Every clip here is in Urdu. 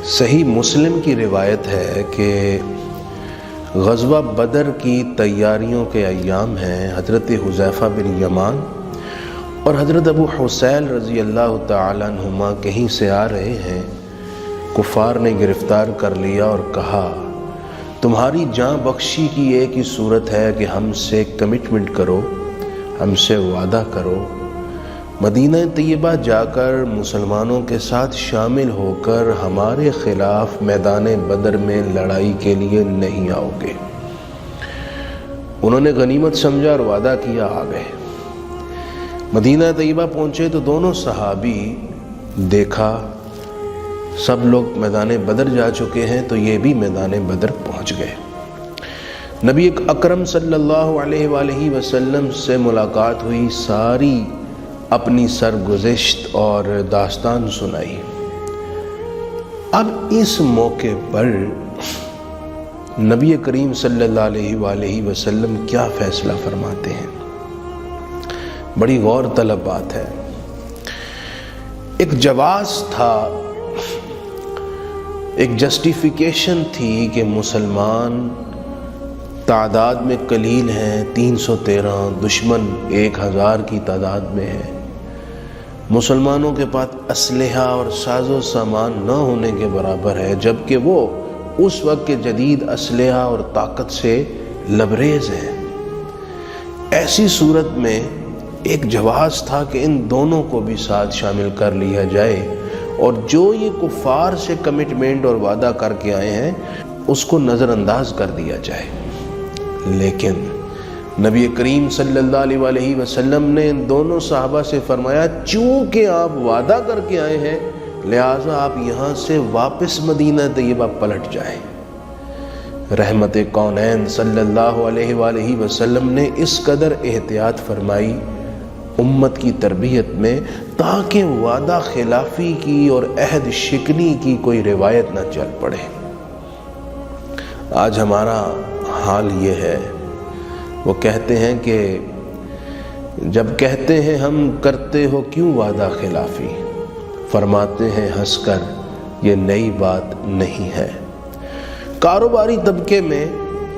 صحیح مسلم کی روایت ہے کہ غزوہ بدر کی تیاریوں کے ایام ہیں۔ حضرت حذیفہ بن یمان اور حضرت ابو حسین رضی اللہ تعالیٰ عنہما کہیں سے آ رہے ہیں۔ کفار نے گرفتار کر لیا اور کہا تمہاری جاں بخشی کی ایک ہی صورت ہے کہ ہم سے کمٹمنٹ کرو، ہم سے وعدہ کرو، مدینہ طیبہ جا کر مسلمانوں کے ساتھ شامل ہو کر ہمارے خلاف میدان بدر میں لڑائی کے لیے نہیں آؤ گے۔ انہوں نے غنیمت سمجھا اور وعدہ کیا، آ گئے۔ مدینہ طیبہ پہنچے تو دونوں صحابی دیکھا سب لوگ میدان بدر جا چکے ہیں تو یہ بھی میدان بدر پہنچ گئے۔ نبی اکرم صلی اللہ علیہ وآلہ وسلم سے ملاقات ہوئی، ساری اپنی سرگزشت اور داستان سنائی۔ اب اس موقع پر نبی کریم صلی اللہ علیہ وآلہ وسلم کیا فیصلہ فرماتے ہیں؟ بڑی غور طلب بات ہے۔ ایک جواز تھا، ایک جسٹیفیکیشن تھی کہ مسلمان تعداد میں قلیل ہیں، 313، دشمن 1000 کی تعداد میں ہے۔ مسلمانوں کے پاس اسلحہ اور ساز و سامان نہ ہونے کے برابر ہے، جبکہ وہ اس وقت کے جدید اسلحہ اور طاقت سے لبریز ہیں۔ ایسی صورت میں ایک جواز تھا کہ ان دونوں کو بھی ساتھ شامل کر لیا جائے اور جو یہ کفار سے کمٹمنٹ اور وعدہ کر کے آئے ہیں اس کو نظر انداز کر دیا جائے۔ لیکن نبی کریم صلی اللہ علیہ وآلہ وسلم نے ان دونوں صحابہ سے فرمایا چونکہ آپ وعدہ کر کے آئے ہیں لہٰذا آپ یہاں سے واپس مدینہ طیبہ پلٹ جائیں۔ رحمت کونین صلی اللہ علیہ وآلہ وسلم نے اس قدر احتیاط فرمائی امت کی تربیت میں تاکہ وعدہ خلافی کی اور عہد شکنی کی کوئی روایت نہ چل پڑے۔ آج ہمارا حال یہ ہے، وہ کہتے ہیں کہ جب کہتے ہیں ہم کرتے ہو کیوں وعدہ خلافی، فرماتے ہیں ہنس کر یہ نئی بات نہیں ہے۔ کاروباری طبقے میں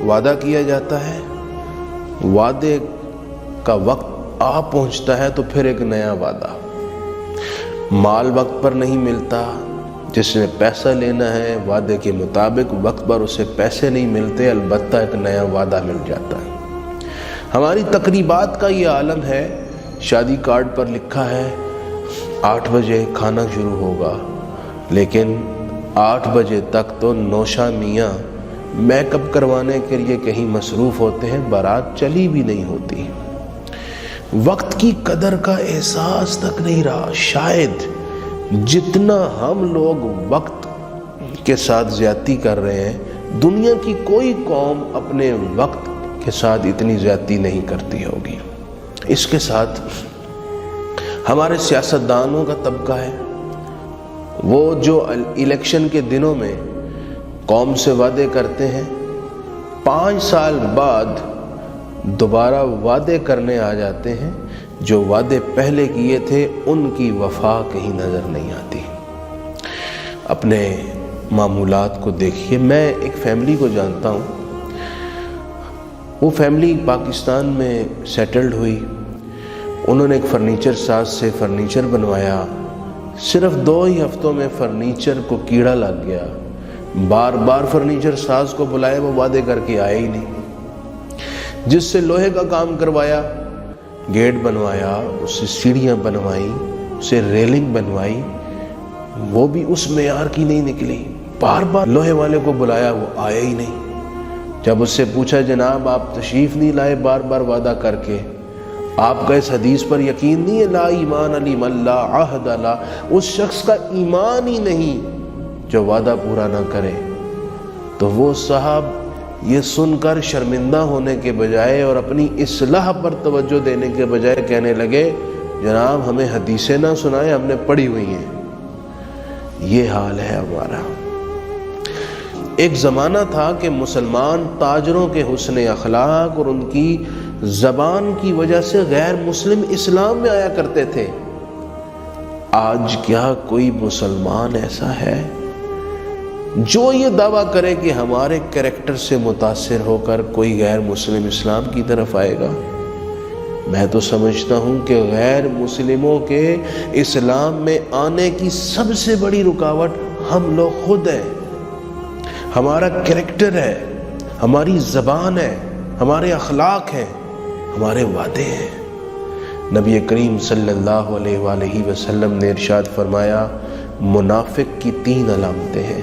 وعدہ کیا جاتا ہے، وعدے کا وقت آ پہنچتا ہے تو پھر ایک نیا وعدہ، مال وقت پر نہیں ملتا، جس نے پیسہ لینا ہے وعدے کے مطابق وقت پر اسے پیسے نہیں ملتے، البتہ ایک نیا وعدہ مل جاتا ہے۔ ہماری تقریبات کا یہ عالم ہے، شادی کارڈ پر لکھا ہے 8 بجے کھانا شروع ہوگا، لیکن 8 بجے تک تو نوشا میاں میک اپ کروانے کے لیے کہیں مصروف ہوتے ہیں، بارات چلی بھی نہیں ہوتی۔ وقت کی قدر کا احساس تک نہیں رہا۔ شاید جتنا ہم لوگ وقت کے ساتھ زیادتی کر رہے ہیں دنیا کی کوئی قوم اپنے وقت کے ساتھ اتنی زیادتی نہیں کرتی ہوگی۔ اس کے ساتھ ہمارے سیاستدانوں کا طبقہ ہے، وہ جو الیکشن کے دنوں میں قوم سے وعدے کرتے ہیں، 5 سال بعد دوبارہ وعدے کرنے آ جاتے ہیں، جو وعدے پہلے کیے تھے ان کی وفا کہیں نظر نہیں آتی۔ اپنے معمولات کو دیکھیے، میں ایک فیملی کو جانتا ہوں، وہ فیملی پاکستان میں سیٹلڈ ہوئی، انہوں نے ایک فرنیچر ساز سے فرنیچر بنوایا، صرف 2 ہی ہفتوں میں فرنیچر کو کیڑا لگ گیا، بار بار فرنیچر ساز کو بلائے وہ وعدے کر کے آئے ہی نہیں۔ جس سے لوہے کا کام کروایا، گیٹ بنوایا، اس سے سیڑھیاں بنوائیں، اسے ریلنگ بنوائی، وہ بھی اس معیار کی نہیں نکلی، بار بار لوہے والے کو بلایا وہ آیا ہی نہیں۔ جب اس سے پوچھا جناب آپ تشریف نہیں لائے بار بار وعدہ کر کے، آپ کا اس حدیث پر یقین نہیں ہے لا ایمان علی من لا عہد لا، اس شخص کا ایمان ہی نہیں جو وعدہ پورا نہ کرے، تو وہ صاحب یہ سن کر شرمندہ ہونے کے بجائے اور اپنی اصلاح پر توجہ دینے کے بجائے کہنے لگے جناب ہمیں حدیثیں نہ سنائیں، ہم نے پڑھی ہوئی ہیں۔ یہ حال ہے ہمارا۔ ایک زمانہ تھا کہ مسلمان تاجروں کے حسن اخلاق اور ان کی زبان کی وجہ سے غیر مسلم اسلام میں آیا کرتے تھے۔ آج کیا کوئی مسلمان ایسا ہے جو یہ دعویٰ کرے کہ ہمارے کریکٹر سے متاثر ہو کر کوئی غیر مسلم اسلام کی طرف آئے گا، میں تو سمجھتا ہوں کہ غیر مسلموں کے اسلام میں آنے کی سب سے بڑی رکاوٹ ہم لوگ خود ہیں، ہمارا کریکٹر ہے، ہماری زبان ہے، ہمارے اخلاق ہیں، ہمارے وعدے ہیں۔ نبی کریم صلی اللہ علیہ وآلہ وسلم نے ارشاد فرمایا، منافق کی 3 علامتیں ہیں،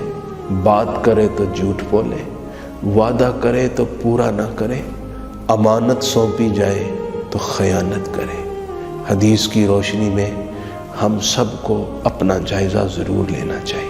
بات کرے تو جھوٹ بولے، وعدہ کرے تو پورا نہ کرے، امانت سونپی جائے تو خیانت کرے۔ حدیث کی روشنی میں ہم سب کو اپنا جائزہ ضرور لینا چاہیے۔